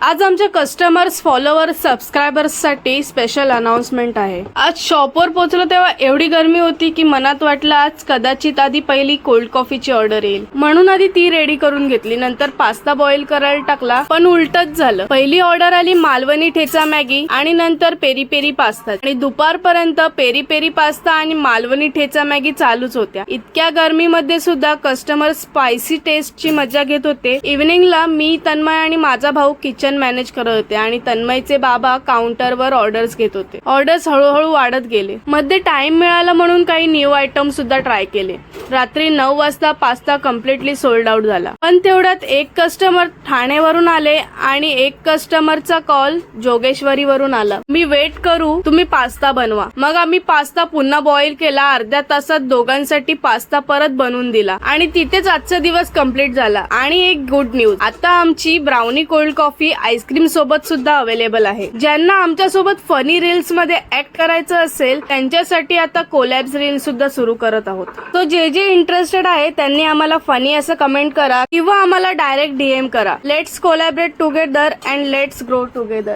आज आमच्या customers, followers, सबस्क्रायबर्ससाठी special announcement आहे। आज शॉपवर पोहोचलो तेव्हा एवढी गर्मी होती की मनात वाटलं आज कदाचित आधी पहिली कोल्ड कॉफीची ऑर्डर येईल, म्हणून आधी ती रेडी करून घेतली। नंतर पास्ता बॉईल करायला टाकला, पण उलटच झालं। पहिली ऑर्डर आली मालवणी ठेचा मॅगी आणि नंतर पेरी पेरी पास्ता, आणि दुपारपर्यंत पेरी पेरी पास्ता आणि मालवणी ठेचा मॅगी चालूच होत्या। इतक्या गर्मीमध्ये सुद्धा कस्टमर स्पायसी टेस्टची मजा घेत होते। इव्हनिंगला मी, तन्मय आणि माझा भाऊ किचन मॅनेज करत होते आणि तन्मयचे बाबा काउंटरवर ऑर्डर्स घेत होते। ऑर्डर्स हळूहळू वाढत गेले। मध्ये टाइम मिळाला म्हणून काही न्यू आयटम सुद्धा ट्राय केले। रात्री 9 वाजता पास्ता कम्प्लिटली सोल्ड आउट झाला। पण तेवढ्यात एक कस्टमर ठाणेवरून आले आणि एक कस्टमरचा कॉल जोगेश्वरीवरून आला। मी वेट करू, तुम्ही पास्ता बनवा। मग आम्ही पास्ता पुन्हा बॉईल केला। अर्ध्या तासात दोघांसाठी पास्ता परत बनवून दिला आणि तिथेच आजचा दिवस कम्प्लीट झाला। आणि एक गुड न्यूज, आता आमची ब्राउनी कोल्ड कॉफी आईस्क्रीम सोबत सुद्धा अवेलेबल आहे। ज्यांना आमच्या सोबत फनी रील्स मध्ये ऍक्ट करायचं असेल त्यांच्यासाठी आता कोलॅब्स रील सुद्धा सुरू करत आहोत। तो जे इंटरेस्टेड आहे त्यांनी आम्हाला फनी असं कमेंट करा किंवा आम्हाला डायरेक्ट DM करा। Let's collaborate together and let's grow together.